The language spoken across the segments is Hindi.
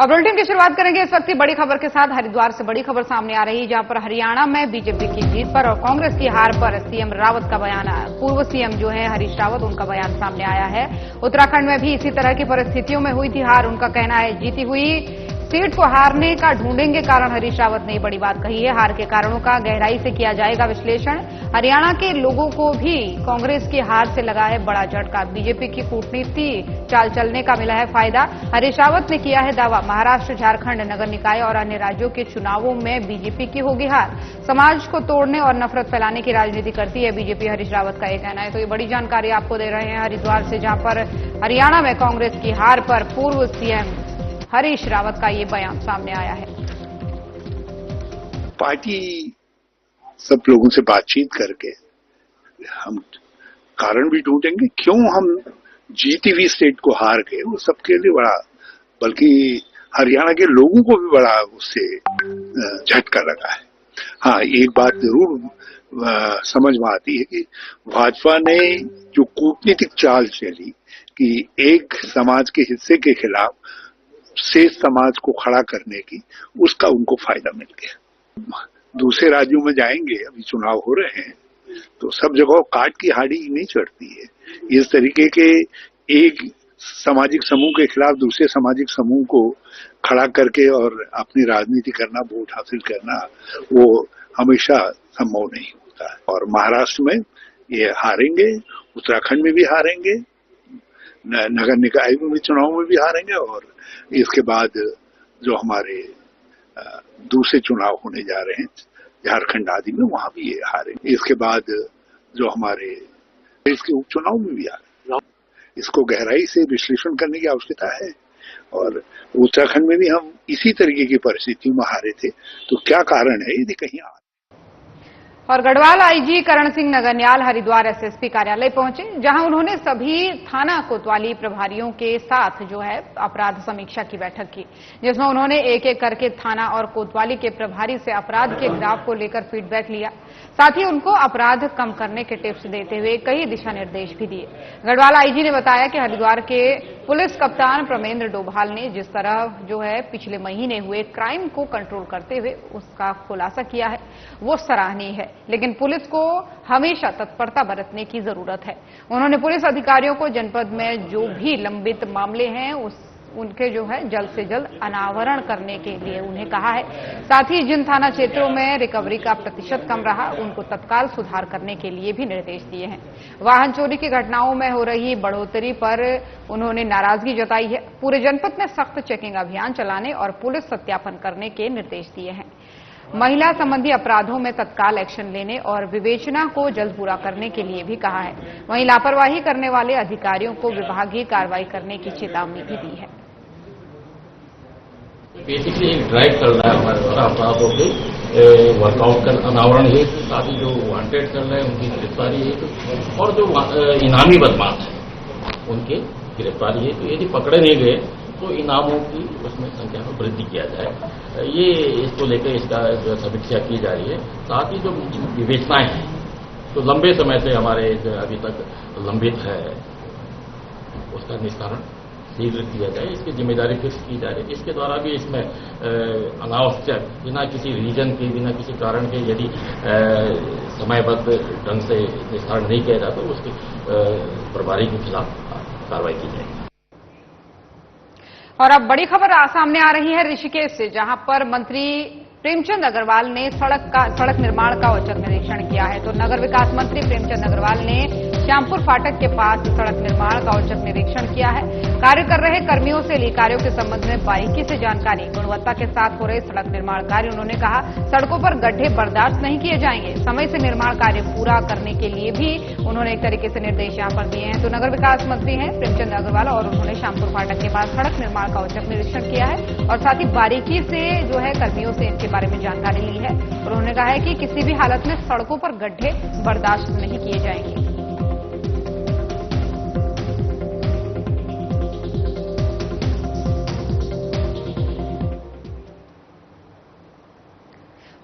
और बुलेटिन की शुरुआत करेंगे इस वक्त की बड़ी खबर के साथ। हरिद्वार से बड़ी खबर सामने आ रही है, जहां पर हरियाणा में बीजेपी की जीत पर और कांग्रेस की हार पर सीएम रावत का बयान आया। पूर्व सीएम जो है हरीश रावत, उनका बयान सामने आया है। उत्तराखंड में भी इसी तरह की परिस्थितियों में हुई थी हार। उनका कहना है जीती हुई सीट को हारने का ढूंढेंगे कारण। हरीश रावत ने बड़ी बात कही है। हार के कारणों का गहराई से किया जाएगा विश्लेषण। हरियाणा के लोगों को भी कांग्रेस की हार से लगा है बड़ा झटका। बीजेपी की कूटनीति चाल चलने का मिला है फायदा। हरीश रावत ने किया है दावा, महाराष्ट्र, झारखंड, नगर निकाय और अन्य राज्यों के चुनावों में बीजेपी की होगी हार। समाज को तोड़ने और नफरत फैलाने की राजनीति करती है बीजेपी, हरीश रावत का यह कहना है। तो ये बड़ी जानकारी आपको दे रहे हैं हरिद्वार से, जहां पर हरियाणा में कांग्रेस की हार पर पूर्व सीएम हरीश रावत का ये बयान सामने आया है। पार्टी सब लोगों से बातचीत करके हम कारण भी ढूंढेंगे क्यों हम जीती हुई स्टेट को हार गए। वो सबके लिए बड़ा, बल्कि हरियाणा के लोगों को भी बड़ा उससे झटका लगा है। हाँ, एक बात जरूर समझ में आती है कि भाजपा ने जो कूटनीतिक चाल चली कि एक समाज के हिस्से के खिलाफ शेष समाज को खड़ा करने की, उसका उनको फायदा मिल गया। दूसरे राज्यों में जाएंगे, अभी चुनाव हो रहे हैं, तो सब जगह काट की हाड़ी नहीं चढ़ती है। इस तरीके के एक सामाजिक समूह के खिलाफ दूसरे सामाजिक समूह को खड़ा करके और अपनी राजनीति करना, वोट हासिल करना, वो हमेशा संभव नहीं होता है। और महाराष्ट्र में ये हारेंगे, उत्तराखंड में भी हारेंगे, नगर निकाय में भी चुनाव में भी हारेंगे, और इसके बाद जो हमारे दूसरे चुनाव होने जा रहे हैं झारखंड आदि में, वहां भी ये हारेंगे। इसके बाद जो हमारे इसके उपचुनाव में भी हारेंगे। इसको गहराई से विश्लेषण करने की आवश्यकता है। और उत्तराखंड में भी हम इसी तरीके की परिस्थितियों में हारे थे, तो क्या कारण है यदि कहीं और गढ़वाल आईजी करण सिंह नगरनियाल हरिद्वार एसएसपी कार्यालय पहुंचे, जहां उन्होंने सभी थाना कोतवाली प्रभारियों के साथ जो है अपराध समीक्षा की बैठक की, जिसमें उन्होंने एक एक करके थाना और कोतवाली के प्रभारी से अपराध के ग्राफ को लेकर फीडबैक लिया। साथ ही उनको अपराध कम करने के टिप्स देते हुए कई दिशा निर्देश भी दिए। गढ़वाल आईजी ने बताया कि हरिद्वार के पुलिस कप्तान प्रमेंद्र डोभाल ने जिस तरह जो है पिछले महीने हुए क्राइम को कंट्रोल करते हुए उसका खुलासा किया है, वो सराहनीय है, लेकिन पुलिस को हमेशा तत्परता बरतने की जरूरत है। उन्होंने पुलिस अधिकारियों को जनपद में जो भी लंबित मामले हैं उनके जो है जल्द से जल्द अनावरण करने के लिए उन्हें कहा है। साथ ही जिन थाना क्षेत्रों में रिकवरी का प्रतिशत कम रहा, उनको तत्काल सुधार करने के लिए भी निर्देश दिए हैं। वाहन चोरी की घटनाओं में हो रही बढ़ोतरी पर उन्होंने नाराजगी जताई है। पूरे जनपद में सख्त चेकिंग अभियान चलाने और पुलिस सत्यापन करने के निर्देश दिए हैं। महिला संबंधी अपराधों में तत्काल एक्शन लेने और विवेचना को जल्द पूरा करने के लिए भी कहा है। वहीं लापरवाही करने वाले अधिकारियों को विभागीय कार्रवाई करने की चेतावनी भी दी है। बेसिकली एक ड्राइव चल रहा है हमारे द्वारा अपराधों के वर्कआउट का अनावरण हेतु, साथ ही जो वांटेड चल रहे हैं उनकी गिरफ्तारी हेतु, और जो इनामी बदमाश है उनके गिरफ्तारी हेतु यदि पकड़े नहीं गए तो इनामों की उसमें संख्या में वृद्धि किया जाए। ये इसको लेकर इसका जो समीक्षा की जा रही है। साथ ही जो विवेचनाएं हैं तो लंबे समय से हमारे जो अभी तक लंबित है, उसका निस्तारण शीघ्र किया जाए, इसकी जिम्मेदारी फिक्स की जा रही है। इसके द्वारा भी इसमें अनावश्यक बिना किसी रीजन के, बिना किसी कारण के यदि समयबद्ध ढंग से निस्तारण नहीं किया जाता तो उसके प्रभारी के खिलाफ कार्रवाई की जाएगी। और अब बड़ी खबर सामने आ रही है ऋषिकेश से, जहां पर मंत्री प्रेमचंद अग्रवाल ने सड़क निर्माण का औचक निरीक्षण किया है। तो नगर विकास मंत्री प्रेमचंद अग्रवाल ने श्यामपुर फाटक के पास सड़क निर्माण का औचक निरीक्षण किया है। कार्य कर रहे कर्मियों से ली कार्यों के संबंध में बारीकी से जानकारी, गुणवत्ता के साथ हो रहे सड़क निर्माण कार्य। उन्होंने कहा सड़कों पर गड्ढे बर्दाश्त नहीं किए जाएंगे। समय से निर्माण कार्य पूरा करने के लिए भी उन्होंने एक तरीके से निर्देश यहां पर दिए हैं। तो नगर विकास मंत्री हैं प्रेमचंद अग्रवाल, और उन्होंने श्यामपुर फाटक के पास सड़क निर्माण का औचक निरीक्षण किया है और साथ ही बारीकी से जो है कर्मियों से इनके बारे में जानकारी ली है। और उन्होंने कहा है कि किसी भी हालत में सड़कों पर गड्ढे बर्दाश्त नहीं किए जाएंगे।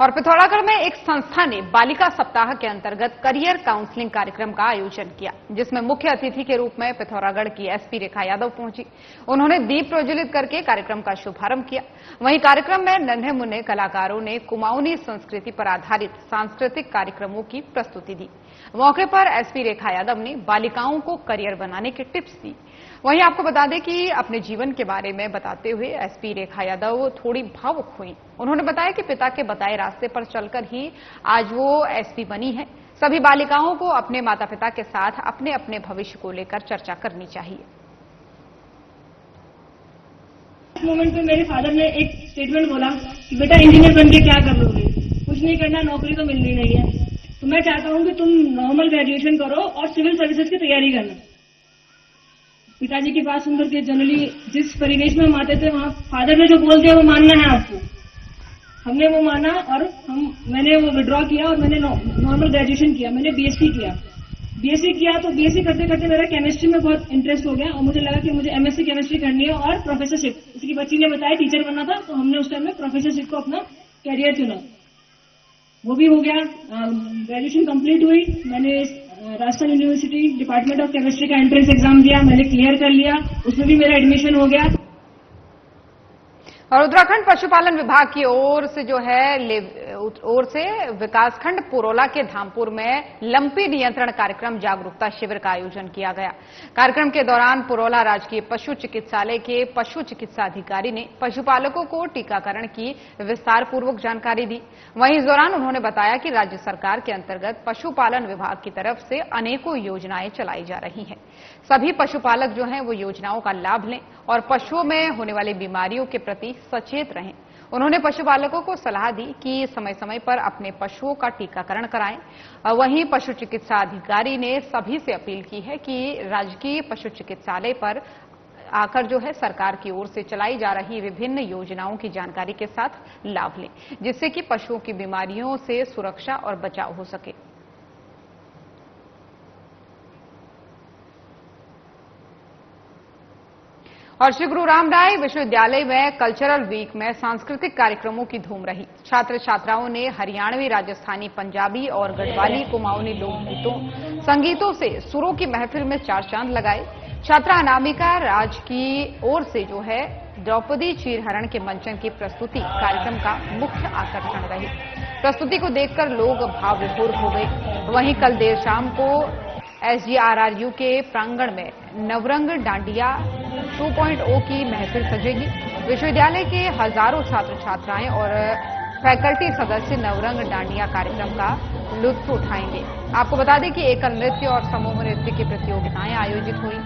और पिथौरागढ़ में एक संस्था ने बालिका सप्ताह के अंतर्गत करियर काउंसलिंग कार्यक्रम का आयोजन किया, जिसमें मुख्य अतिथि के रूप में पिथौरागढ़ की एसपी रेखा यादव पहुंची। उन्होंने दीप प्रज्वलित करके कार्यक्रम का शुभारंभ किया। वहीं कार्यक्रम में नन्हे मुन्ने कलाकारों ने कुमाऊनी संस्कृति पर आधारित सांस्कृतिक कार्यक्रमों की प्रस्तुति दी। मौके पर एसपी रेखा यादव ने बालिकाओं को करियर बनाने के टिप्स दी। वहीं आपको बता दें कि अपने जीवन के बारे में बताते हुए एसपी रेखा यादव थोड़ी भावुक हुई। उन्होंने बताया कि पिता के बताए रास्ते पर चलकर ही आज वो एसपी बनी है। सभी बालिकाओं को अपने माता पिता के साथ अपने अपने भविष्य को लेकर चर्चा करनी चाहिए। इस मोमेंट पे मेरे फादर ने एक स्टेटमेंट बोला कि बेटा इंजीनियर बन के क्या कर लोगे, कुछ नहीं करना, नौकरी तो मिलनी नहीं है। तो मैं चाहता हूं कि तुम नॉर्मल ग्रेजुएशन करो और सिविल सर्विसेज की तैयारी करना। पिताजी की बात सुनकर के जनरली जिस परिवेश में हम आते थे वहां फादर ने जो बोल दिया वो मानना है आपको। हमने वो माना और मैंने वो विड्रॉ किया और मैंने नॉर्मल ग्रेजुएशन किया। मैंने बीएससी किया। तो बीएससी करते करते मेरा केमिस्ट्री में बहुत इंटरेस्ट हो गया और मुझे लगा कि मुझे एमएससी केमिस्ट्री करनी है और प्रोफेसरशिप। इसकी बच्ची ने बताया टीचर बनना था, तो हमने उस टाइम में प्रोफेसरशिप को अपना कैरियर चुना। वो भी हो गया। ग्रेजुएशन कंप्लीट हुई। मैंने Rajasthan university department of chemistry का एंट्रेंस एग्जाम दिया, मैंने क्लियर कर लिया, उसमें भी मेरा एडमिशन हो गया। और उत्तराखंड पशुपालन विभाग की ओर से विकासखंड पुरोला के धामपुर में लंपी नियंत्रण कार्यक्रम जागरूकता शिविर का आयोजन किया गया। कार्यक्रम के दौरान पुरोला राजकीय पशु चिकित्सालय के पशु चिकित्सा अधिकारी ने पशुपालकों को टीकाकरण की विस्तार पूर्वक जानकारी दी। वहीं इस दौरान उन्होंने बताया कि राज्य सरकार के अंतर्गत पशुपालन विभाग की तरफ से अनेकों योजनाएं चलाई जा रही हैं। सभी पशुपालक जो हैं वो योजनाओं का लाभ लें और पशुओं में होने वाली बीमारियों के प्रति सचेत रहें। उन्होंने पशुपालकों को सलाह दी कि समय समय पर अपने पशुओं का टीकाकरण कराएं। वहीं पशु चिकित्सा अधिकारी ने सभी से अपील की है कि राजकीय पशु चिकित्सालय पर आकर जो है सरकार की ओर से चलाई जा रही विभिन्न योजनाओं की जानकारी के साथ लाभ लें, जिससे कि पशुओं की बीमारियों से सुरक्षा और बचाव हो सके। और श्री गुरु रामराय विश्वविद्यालय में कल्चरल वीक में सांस्कृतिक कार्यक्रमों की धूम रही। छात्र छात्राओं ने हरियाणवी, राजस्थानी, पंजाबी और गढ़वाली कुमाऊनी लोकगीतों संगीतों से सुरों की महफिल में चार चांद लगाए। छात्रा अनामिका राज की ओर से जो है द्रौपदी चीरहरण के मंचन की प्रस्तुति कार्यक्रम का मुख्य आकर्षण रही। प्रस्तुति को देखकर लोग भावविभोर हो गए। वहीं कल देर शाम को SGRRU के प्रांगण में नवरंग डांडिया 2.0 की महफिल सजेगी। विश्वविद्यालय के हजारों छात्र छात्राएं और फैकल्टी सदस्य नवरंग डांडिया कार्यक्रम का लुत्फ उठाएंगे। आपको बता दें कि एकल नृत्य और समूह नृत्य की प्रतियोगिताएं आयोजित हुई।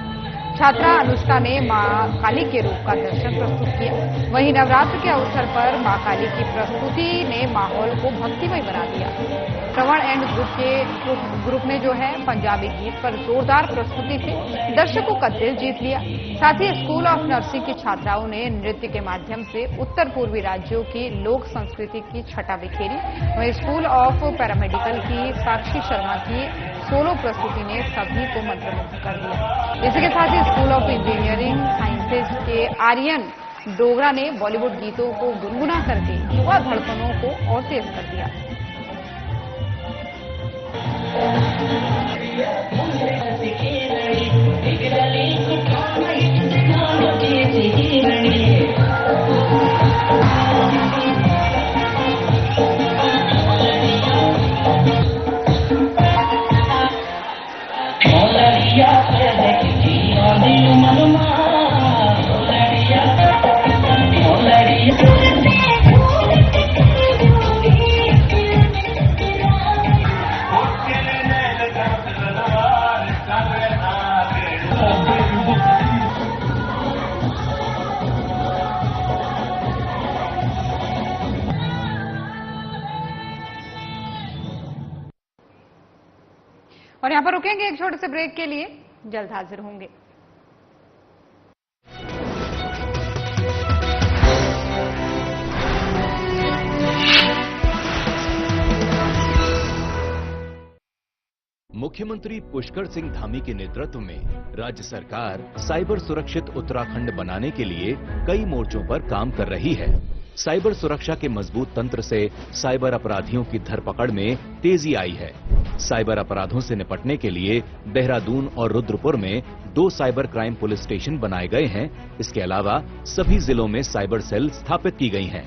छात्रा अनुष्का ने मां काली के रूप का दर्शन प्रस्तुत किया। वहीं नवरात्र के अवसर पर मां काली की प्रस्तुति ने माहौल को भक्तिमय बना दिया। श्रवण एंड ग्रुप ने जो है पंजाबी गीत पर जोरदार प्रस्तुति से दर्शकों का दिल जीत लिया। साथ ही स्कूल ऑफ नर्सिंग की छात्राओं ने नृत्य के माध्यम से उत्तर पूर्वी राज्यों की लोक संस्कृति की छटा बिखेरी। वहीं स्कूल ऑफ पैरामेडिकल की साक्षी शर्मा की सोलो प्रस्तुति ने सभी को मंत्रमुग्ध कर दिया। इसी के साथ ही स्कूल ऑफ इंजीनियरिंग साइंसेज के आर्यन डोगरा ने बॉलीवुड गीतों को गुनगुना करके युवा धड़कनों को और तेज कर दिया। और यहां पर रुकेंगे एक छोटे से ब्रेक के लिए, जल्द हाजिर होंगे। मुख्यमंत्री पुष्कर सिंह धामी के नेतृत्व में राज्य सरकार साइबर सुरक्षित उत्तराखंड बनाने के लिए कई मोर्चों पर काम कर रही है। साइबर सुरक्षा के मजबूत तंत्र से साइबर अपराधियों की धरपकड़ में तेजी आई है। साइबर अपराधों से निपटने के लिए देहरादून और रुद्रपुर में 2 साइबर क्राइम पुलिस स्टेशन बनाए गए हैं। इसके अलावा सभी जिलों में साइबर सेल स्थापित की गई हैं।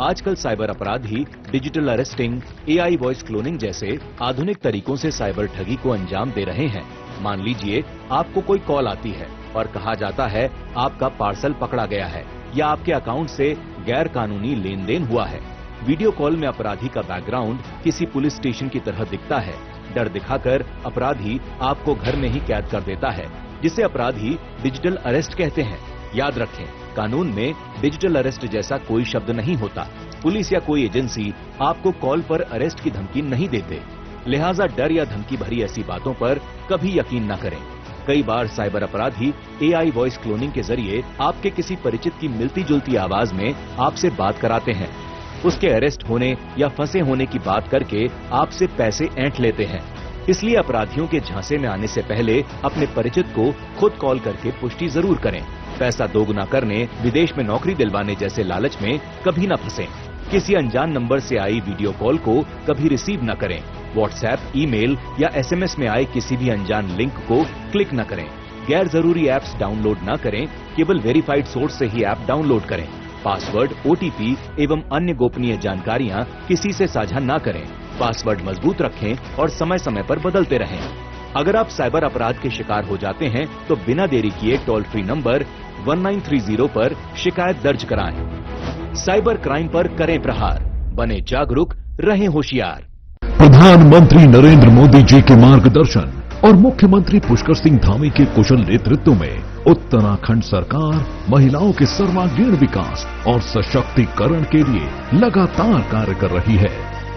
आजकल साइबर अपराधी digital arresting, AI voice cloning जैसे आधुनिक तरीकों से साइबर ठगी को अंजाम दे रहे हैं। मान लीजिए आपको कोई कॉल आती है और कहा जाता है आपका पार्सल पकड़ा गया है या आपके अकाउंट से गैर कानूनी लेन देन हुआ है। वीडियो कॉल में अपराधी का बैकग्राउंड किसी पुलिस स्टेशन की तरह दिखता है। डर दिखाकर अपराधी आपको घर में ही कैद कर देता है, जिसे अपराधी डिजिटल अरेस्ट कहते हैं। याद रखें, कानून में डिजिटल अरेस्ट जैसा कोई शब्द नहीं होता। पुलिस या कोई एजेंसी आपको कॉल पर अरेस्ट की धमकी नहीं देते, लिहाजा डर या धमकी भरी ऐसी बातों पर कभी यकीन न करें। कई बार साइबर अपराधी AI वॉइस क्लोनिंग के जरिए आपके किसी परिचित की मिलती जुलती आवाज में आपसे बात कराते हैं। उसके अरेस्ट होने या फंसे होने की बात करके आपसे पैसे ऐंठ लेते हैं। इसलिए अपराधियों के झांसे में आने से पहले अपने परिचित को खुद कॉल करके पुष्टि जरूर करें। पैसा दोगुना करने, विदेश में नौकरी दिलवाने जैसे लालच में कभी न फंसें। किसी अनजान नंबर से आई वीडियो कॉल को कभी रिसीव न करें। व्हाट्सएप, ईमेल या SMS में आए किसी भी अनजान लिंक को क्लिक न करें। गैर जरूरी ऐप्स डाउनलोड न करें, केवल वेरीफाइड सोर्स से ही ऐप डाउनलोड करें। पासवर्ड, OTP एवं अन्य गोपनीय जानकारियां किसी से साझा न करें। पासवर्ड मजबूत रखें और समय समय पर बदलते रहें। अगर आप साइबर अपराध के शिकार हो जाते हैं तो बिना देरी किए टोल फ्री नंबर 1930 पर शिकायत दर्ज कराएं। साइबर क्राइम पर करें प्रहार, बने जागरूक, रहें होशियार। प्रधानमंत्री नरेंद्र मोदी जी के मार्गदर्शन और मुख्यमंत्री पुष्कर सिंह धामी के कुशल नेतृत्व में उत्तराखंड सरकार महिलाओं के सर्वांगीण विकास और सशक्तिकरण के लिए लगातार कार्य कर रही है।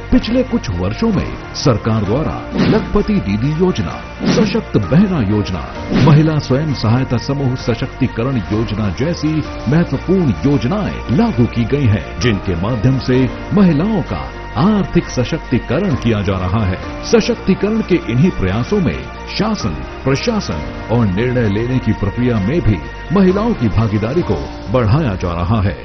पिछले कुछ वर्षों में सरकार द्वारा लखपति दीदी योजना, सशक्त बहना योजना, महिला स्वयं सहायता समूह सशक्तिकरण योजना जैसी महत्वपूर्ण योजनाएं लागू की गई हैं, जिनके माध्यम से महिलाओं का आर्थिक सशक्तिकरण किया जा रहा है। सशक्तिकरण के इन्हीं प्रयासों में शासन, प्रशासन और निर्णय लेने की प्रक्रिया में भी महिलाओं की भागीदारी को बढ़ाया जा रहा है।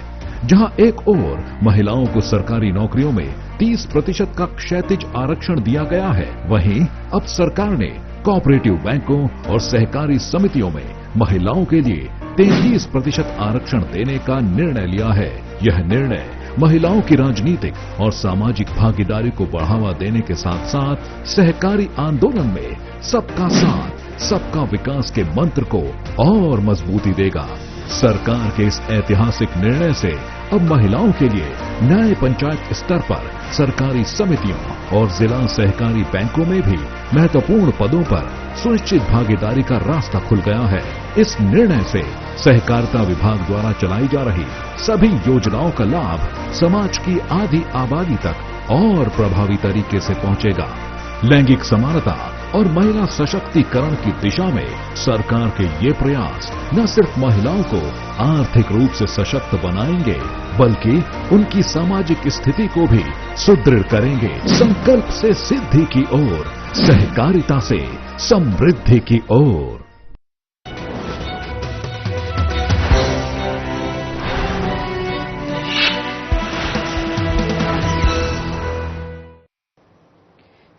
जहां एक ओर महिलाओं को सरकारी नौकरियों में 30% का क्षैतिज आरक्षण दिया गया है, वहीं अब सरकार ने कोऑपरेटिव बैंकों और सहकारी समितियों में महिलाओं के लिए 33% आरक्षण देने का निर्णय लिया है। यह निर्णय महिलाओं की राजनीतिक और सामाजिक भागीदारी को बढ़ावा देने के साथ साथ सहकारी आंदोलन में सबका साथ, सबका विकास के मंत्र को और मजबूती देगा। सरकार के इस ऐतिहासिक निर्णय से अब महिलाओं के लिए न्याय पंचायत स्तर पर सरकारी समितियों और जिला सहकारी बैंकों में भी महत्वपूर्ण पदों पर सुनिश्चित भागीदारी का रास्ता खुल गया है। इस निर्णय से सहकारिता विभाग द्वारा चलाई जा रही सभी योजनाओं का लाभ समाज की आधी आबादी तक और प्रभावी तरीके से पहुंचेगा। लैंगिक समानता और महिला सशक्तिकरण की दिशा में सरकार के ये प्रयास न सिर्फ महिलाओं को आर्थिक रूप से सशक्त बनाएंगे, बल्कि उनकी सामाजिक स्थिति को भी सुदृढ़ करेंगे। संकल्प से सिद्धि की ओर, सहकारिता से समृद्धि की ओर।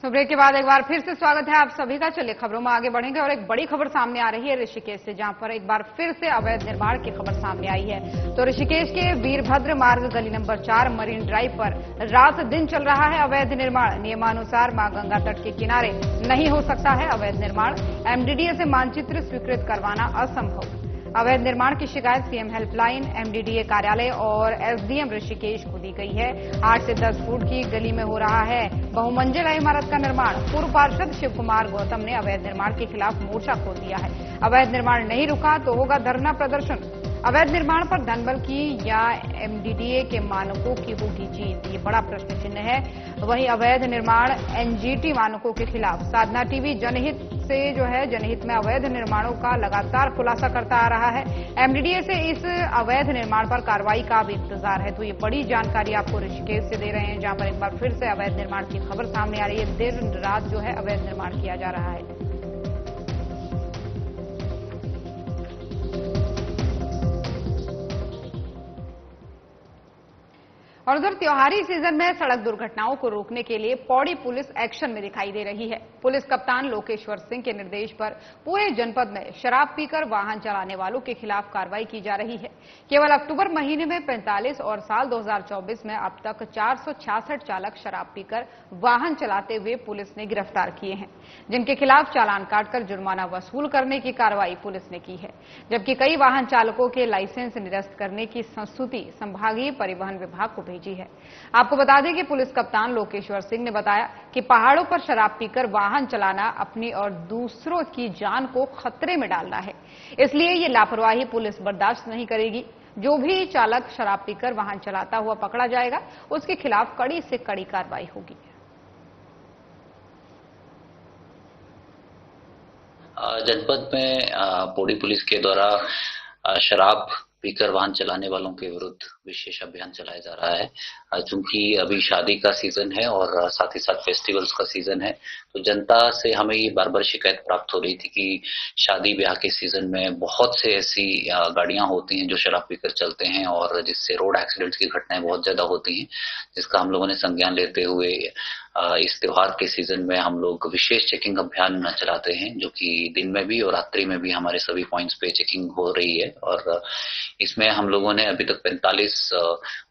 ब्रेक के बाद एक बार फिर से स्वागत है आप सभी का। चलिए खबरों में आगे बढ़ेंगे और एक बड़ी खबर सामने आ रही है ऋषिकेश से, जहां पर एक बार फिर से अवैध निर्माण की खबर सामने आई है। तो ऋषिकेश के वीरभद्र मार्ग गली नंबर 4 मरीन ड्राइव पर रात दिन चल रहा है अवैध निर्माण। नियमानुसार मां गंगा तट के किनारे नहीं हो सकता है अवैध निर्माण। MDDA से मानचित्र स्वीकृत करवाना असंभव। अवैध निर्माण की शिकायत CM हेल्पलाइन, MDDA कार्यालय और SDM ऋषिकेश को दी गई है। 8 से 10 फुट की गली में हो रहा है बहुमंजिला इमारत का निर्माण। पूर्व पार्षद शिव कुमार गौतम ने अवैध निर्माण के खिलाफ मोर्चा खोल दिया है। अवैध निर्माण नहीं रुका तो होगा धरना प्रदर्शन। अवैध निर्माण पर धनबल की या MDDA के मानकों की होगी जीत, ये बड़ा प्रश्न चिन्ह है। वहीं अवैध निर्माण NGT मानकों के खिलाफ साधना टीवी जनहित से जनहित में अवैध निर्माणों का लगातार खुलासा करता आ रहा है। MDDA से इस अवैध निर्माण पर कार्रवाई का भी इंतजार है। तो ये बड़ी जानकारी आपको ऋषिकेश से दे रहे हैं, जहां पर एक बार फिर से अवैध निर्माण की खबर सामने आ रही है। देर रात अवैध निर्माण किया जा रहा है। और उधर त्योहारी सीजन में सड़क दुर्घटनाओं को रोकने के लिए पौड़ी पुलिस एक्शन में दिखाई दे रही है। पुलिस कप्तान लोकेश्वर सिंह के निर्देश पर पूरे जनपद में शराब पीकर वाहन चलाने वालों के खिलाफ कार्रवाई की जा रही है। केवल अक्टूबर महीने में 45 और साल 2024 में अब तक 466 चालक शराब पीकर वाहन चलाते हुए पुलिस ने गिरफ्तार किए हैं, जिनके खिलाफ चालान काटकर जुर्माना वसूल करने की कार्रवाई पुलिस ने की है। जबकि कई वाहन चालकों के लाइसेंस निरस्त करने की संस्तुति संभागीय परिवहन विभाग को भेजी है। आपको बता दें कि पुलिस कप्तान लोकेश्वर सिंह ने बताया कि पहाड़ों पर शराब पीकर वाहन चलाना अपनी और दूसरों की जान को खतरे में डालना है, इसलिए ये लापरवाही पुलिस बर्दाश्त नहीं करेगी। जो भी चालक शराब पीकर वाहन चलाता हुआ पकड़ा जाएगा, उसके खिलाफ कड़ी से कड़ी कार्रवाई होगी। जनपद में पौड़ी पुलिस के द्वारा शराब पीकर वाहन चलाने वालों के विरुद्ध विशेष अभियान चलाया जा रहा है। चूंकि अभी शादी का सीजन है और साथ ही साथ फेस्टिवल्स का सीजन है, तो जनता से हमें ये बार बार शिकायत प्राप्त हो रही थी कि शादी ब्याह के सीजन में बहुत से ऐसी गाड़ियां होती हैं जो शराब पीकर चलते हैं और जिससे रोड एक्सीडेंट्स की घटनाएं बहुत ज्यादा होती हैं, जिसका हम लोगों ने संज्ञान लेते हुए इस त्योहार के सीजन में हम लोग विशेष चेकिंग अभियान चलाते हैं, जो कि दिन में भी और रात्रि में भी हमारे सभी पॉइंट्स पे चेकिंग हो रही है। और इसमें हम लोगों ने अभी तक 45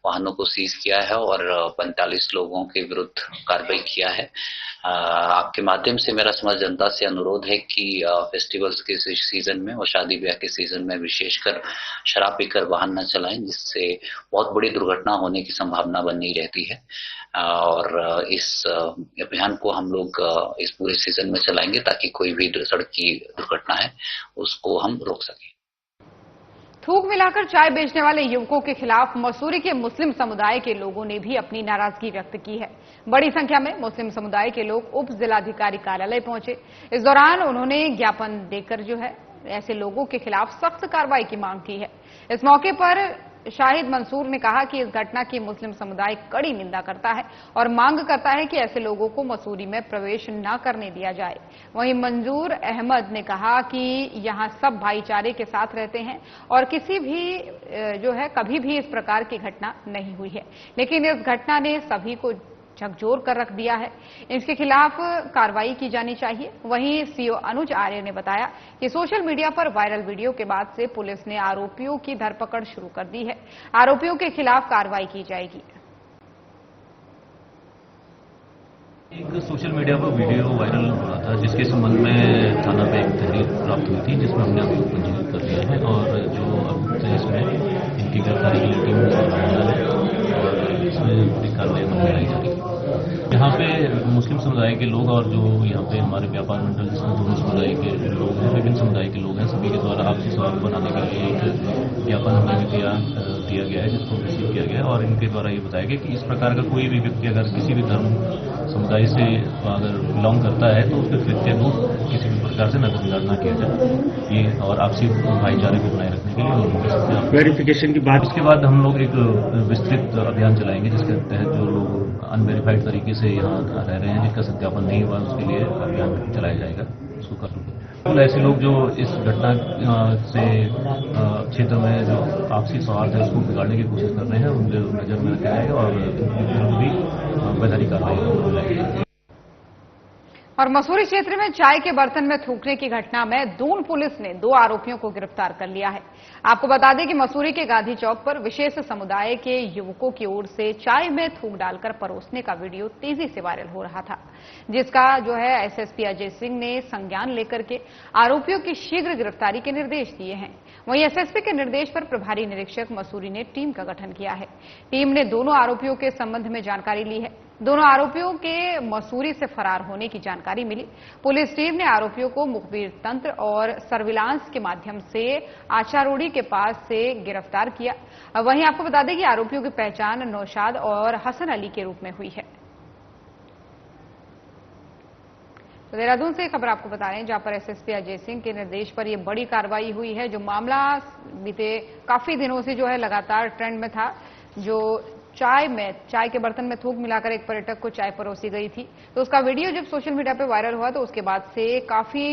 वाहनों को सीज किया है और 45 लोगों के विरुद्ध कार्रवाई किया है। आपके माध्यम से मेरा समाज जनता से अनुरोध है कि फेस्टिवल्स के सीजन में और शादी ब्याह के सीजन में विशेषकर शराब पीकर वाहन न चलाएं, जिससे बहुत बड़ी दुर्घटना होने की संभावना बनी रहती है। और इस अभियान को हम लोग इस पूरे सीजन में चलाएंगे ताकि कोई भी सड़क की दुर्घटना है उसको हम रोक सकें। थूक मिलाकर चाय बेचने वाले युवकों के खिलाफ मसूरी के मुस्लिम समुदाय के लोगों ने भी अपनी नाराजगी व्यक्त की है। बड़ी संख्या में मुस्लिम समुदाय के लोग उप जिलाधिकारी कार्यालय पहुंचे। इस दौरान उन्होंने ज्ञापन देकर ऐसे लोगों के खिलाफ सख्त कार्रवाई की मांग की है। इस मौके पर शाहिद मंसूर ने कहा कि इस घटना की मुस्लिम समुदाय कड़ी निंदा करता है और मांग करता है कि ऐसे लोगों को मसूरी में प्रवेश न करने दिया जाए। वहीं मंजूर अहमद ने कहा कि यहां सब भाईचारे के साथ रहते हैं और किसी भी कभी भी इस प्रकार की घटना नहीं हुई है, लेकिन इस घटना ने सभी को झकझोर कर रख दिया है। इसके खिलाफ कार्रवाई की जानी चाहिए। वहीं सीओ अनुज आर्य ने बताया कि सोशल मीडिया पर वायरल वीडियो के बाद से पुलिस ने आरोपियों की धरपकड़ शुरू कर दी है। आरोपियों के खिलाफ कार्रवाई की जाएगी। एक सोशल मीडिया पर वीडियो वायरल हो रहा था, जिसके संबंध में थाना पे एक तहरीर प्राप्त हुई थी, जिसमें हमने अभियोग पंजीकृत कर दिया है और जो अब इसमें इनकी गिरफ्तारी के लिए टीम और इसमें पूरी कार्रवाई बनाई जा रही है। यहाँ पे मुस्लिम समुदाय के लोग और जो यहाँ पे हमारे व्यापार मंडल जिसमें दोनों समुदाय के लोग हैं, विभिन्न समुदाय के लोग हैं, सभी के द्वारा आपसी सौहार्द बनाने के लिए एक ज्ञापन हमें दिया गया है, जिसको रिसीव किया गया है। और इनके द्वारा ये बताया गया कि इस प्रकार का कोई भी व्यक्ति अगर किसी भी धर्म समुदाय से अगर बिलोंग करता है तो उसके कृत्य को किसी भी प्रकार से नजरअंदाज न किया जाए, ये और आपसी भाईचारे को बनाए रखने के लिए वेरिफिकेशन की बात। उसके बाद हम लोग एक विस्तृत अभियान चलाएंगे, जिसके तहत जो लोग अनवेरिफाइड तरीके से यहाँ रह रहे हैं, जिसका सत्यापन नहीं हुआ, उसके लिए अभियान चलाया जाएगा। उसको कर लूँगा ऐसे लोग जो इस घटना से क्षेत्र में जो आपसी सौहार्द है उसको बिगाड़ने की कोशिश कर रहे हैं, उनके नजर में रखा जाएगा और भी वैधानिक कार्रवाई। और मसूरी क्षेत्र में चाय के बर्तन में थूकने की घटना में दून पुलिस ने 2 आरोपियों को गिरफ्तार कर लिया है। आपको बता दें कि मसूरी के गांधी चौक पर विशेष समुदाय के युवकों की ओर से चाय में थूक डालकर परोसने का वीडियो तेजी से वायरल हो रहा था, जिसका एसएसपी अजय सिंह ने संज्ञान लेकर के आरोपियों की शीघ्र गिरफ्तारी के निर्देश दिए हैं। वहीं एसएसपी के निर्देश पर प्रभारी निरीक्षक मसूरी ने टीम का गठन किया है। टीम ने दोनों आरोपियों के संबंध में जानकारी ली है। दोनों आरोपियों के मसूरी से फरार होने की जानकारी मिली। पुलिस टीम ने आरोपियों को मुखबिर तंत्र और सर्विलांस के माध्यम से आचारोड़ी के पास से गिरफ्तार किया। वहीं आपको बता दें कि आरोपियों की पहचान नौशाद और हसन अली के रूप में हुई है। तो देहरादून से खबर आपको बता रहे हैं, जहां पर एसएसपी अजय सिंह के निर्देश पर यह बड़ी कार्रवाई हुई है। जो मामला बीते काफी दिनों से लगातार ट्रेंड में था, जो चाय के बर्तन में थूक मिलाकर एक पर्यटक को चाय परोसी गई थी। तो उसका वीडियो जब सोशल मीडिया पर वायरल हुआ तो उसके बाद से काफी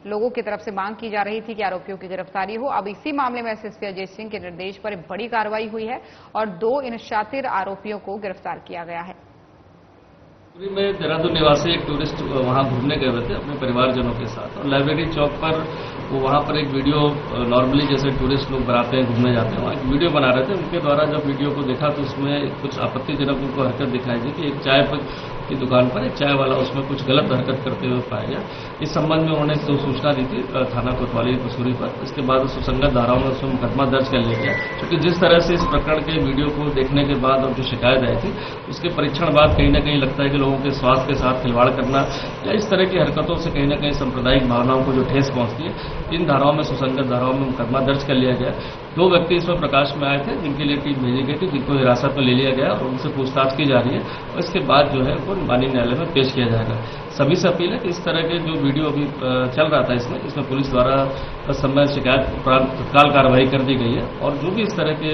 लोगों की तरफ से मांग की जा रही थी कि आरोपियों की गिरफ्तारी हो। अब इसी मामले में एसएसपी अजय सिंह के निर्देश पर बड़ी कार्रवाई हुई है और 2 इन शातिर आरोपियों को गिरफ्तार किया गया है। में देहरादून निवासी एक टूरिस्ट वहां घूमने गए हुए थे अपने परिवारजनों के साथ, और लाइब्रेरी चौक पर वो वहां पर एक वीडियो नॉर्मली जैसे टूरिस्ट लोग बनाते हैं, घूमने जाते हैं, वहां एक वीडियो बना रहे थे। उनके द्वारा जब वीडियो को देखा तो उसमें कुछ आपत्तिजनक उनको हरकत दिखाई दी कि एक चाय की दुकान पर एक चाय वाला उसमें कुछ गलत हरकत करते हुए पाया गया। इस संबंध में उन्होंने तो सूचना दी थी थाना कोतवाली मसूरी पर। इसके बाद सुसंगत धाराओं में उसमें मुकदमा दर्ज कर लिया गया, क्योंकि जिस तरह से इस प्रकरण के वीडियो को देखने के बाद और जो शिकायत आई थी उसके परीक्षण बाद कहीं न कहीं लगता है कि लोगों के स्वास्थ्य के साथ खिलवाड़ करना या इस तरह की हरकतों से कहीं न कहीं सांप्रदायिक भावनाओं को जो ठेस पहुंचती है, इन धाराओं में सुसंगत धाराओं में मुकदमा दर्ज कर लिया गया। 2 व्यक्ति इसमें प्रकाश में आए थे जिनके लिए टीम भेजी गई थी, जिनको हिरासत में ले लिया गया और उनसे पूछताछ की जा रही है और इसके बाद जो है वो माननीय न्यायालय में पेश किया जाएगा। सभी से अपील है कि इस तरह के जो वीडियो अभी चल रहा था इसमें पुलिस द्वारा समय शिकायत उपरांत तत्काल कार्रवाई कर दी गई है और जो भी इस तरह के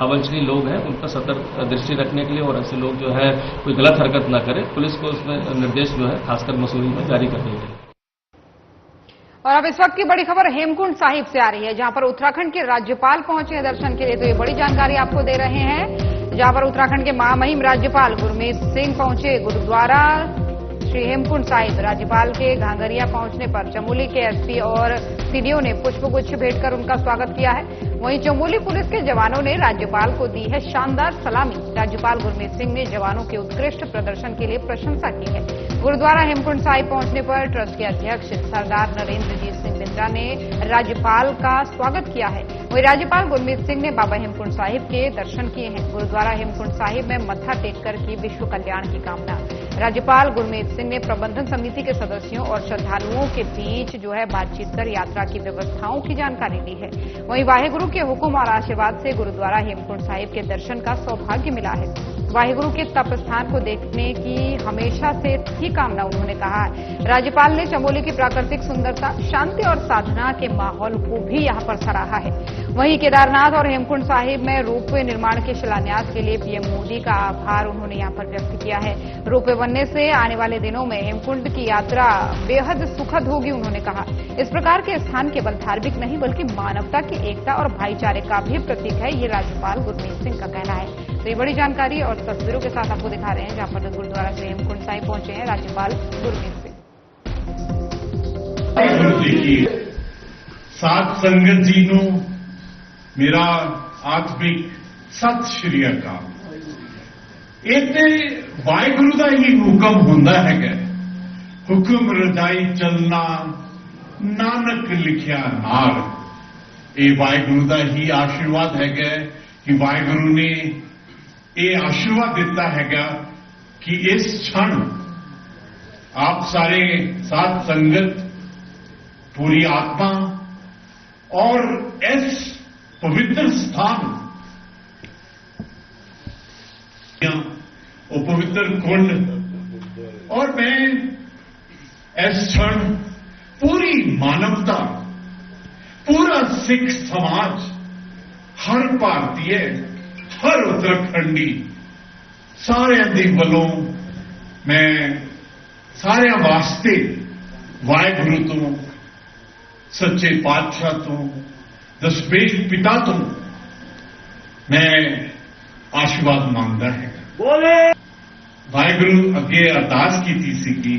अवांछनीय लोग हैं उन पर सतर्क दृष्टि रखने के लिए और ऐसे लोग जो है कोई गलत हरकत न करें, पुलिस को उसमें निर्देश जो है खासकर मसूरी में जारी कर दिए गए। और अब इस वक्त की बड़ी खबर हेमकुंड साहिब से आ रही है, जहां पर उत्तराखंड के राज्यपाल पहुंचे हैं दर्शन के लिए। तो ये बड़ी जानकारी आपको दे रहे हैं, जहां पर उत्तराखंड के महामहिम राज्यपाल गुरमीत सिंह पहुंचे गुरुद्वारा श्री हेमकुंड साहिब। राज्यपाल के घांगरिया पहुंचने पर चमोली के एसपी और सीडीओ ने पुष्पगुच्छ भेंटकर उनका स्वागत किया है। वहीं चमोली पुलिस के जवानों ने राज्यपाल को दी है शानदार सलामी। राज्यपाल गुरमीत सिंह ने जवानों के उत्कृष्ट प्रदर्शन के लिए प्रशंसा की है। गुरुद्वारा हेमकुंड साहिब पहुंचने पर ट्रस्ट के अध्यक्ष सरदार नरेंद्रजीत सिंह बिंद्रा ने राज्यपाल का स्वागत किया है। वहीं राज्यपाल गुरमीत सिंह ने बाबा हेमकुंड साहिब के दर्शन किए हैं। गुरुद्वारा हेमकुंड साहिब में मत्था टेककर की विश्व कल्याण की कामना। राज्यपाल गुरमीत सिंह ने प्रबंधन समिति के सदस्यों और श्रद्धालुओं के बीच जो है बातचीत कर यात्रा की व्यवस्थाओं की जानकारी दी है। वहीं वाहेगुरु के हुक्म और आशीर्वाद से गुरुद्वारा हेमकुंड साहिब के दर्शन का सौभाग्य मिला है। वाहेगुरु के तप स्थान को देखने की हमेशा से थी कामना, उन्होंने कहा। राज्यपाल ने चमोली की प्राकृतिक सुंदरता, शांति और साधना के माहौल को भी यहां पर सराहा है। वहीं केदारनाथ और हेमकुंड साहिब में रोपवे निर्माण के शिलान्यास के लिए पीएम मोदी का आभार उन्होंने यहां पर व्यक्त किया है। रोपवे बनने से आने वाले दिनों में हेमकुंड की यात्रा बेहद सुखद होगी, उन्होंने कहा। इस प्रकार के स्थान केवल धार्मिक नहीं बल्कि मानवता की एकता और भाईचारे का भी प्रतीक है, ये राज्यपाल गुरमीत सिंह का कहना है। तो ये बड़ी जानकारी और तस्वीरों के साथ आपको दिखा रहे हैं, जहां पर गुरुद्वारा श्री हेमकुंड साहिब पहुंचे हैं राज्यपाल गुरमीत सिंह। साथ संगत जी नूं मेरा आत्मिक सत श्री अकाल। ਇਹ ਤੇ ਵਾਹਿਗੁਰੂ ਦਾ ਹੀ ਹੁਕਮ ਹੁੰਦਾ ਹੈਗਾ, ਹੁਕਮ ਰਜਾਈ ਚੱਲਣਾ ਨਾਨਕ ਲਿਖਿਆ ਨਾਲ। ਇਹ ਵਾਹਿਗੁਰੂ ਦਾ ਹੀ ਆਸ਼ੀਰਵਾਦ ਹੈਗਾ ਕਿ ਵਾਹਿਗੁਰੂ ਨੇ ਇਹ ਆਸ਼ੀਰਵਾਦ ਦਿੱਤਾ ਹੈਗਾ ਕਿ ਇਸ क्षण आप सारे साथ संगत, पूरी आत्मा और इस पवित्र स्थान वो पवित्र कुंड और मैं इस क्षण पूरी मानवता, पूरा सिख समाज, हर भारतीय, हर उत्तराखंडी सारे दे वलों मैं सारे वास्ते वाहेगुरु तो, सच्चे पातशाह तो, दसवेश पिता तो मैं आशीर्वाद मांगता है। वाहेगुरु अगे अरदास की सीगी।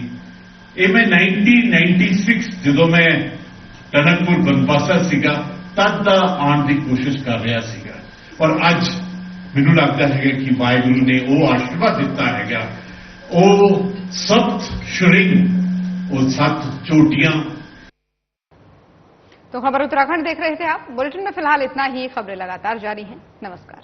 ये मैं 1996 जो मैं टनकपुर बनपासा सीगा तद दा आने की कोशिश कर रहा सीगा और अज मैनू लगता है कि वाहेगुरु ने वो आशीर्वाद दिता है, वो सप्त श्रृंग, वो 7 चोटियां। तो खबर उत्तराखंड देख रहे थे आप। बुलेटिन में फिलहाल इतना ही। खबरें लगातार जारी हैं। नमस्कार।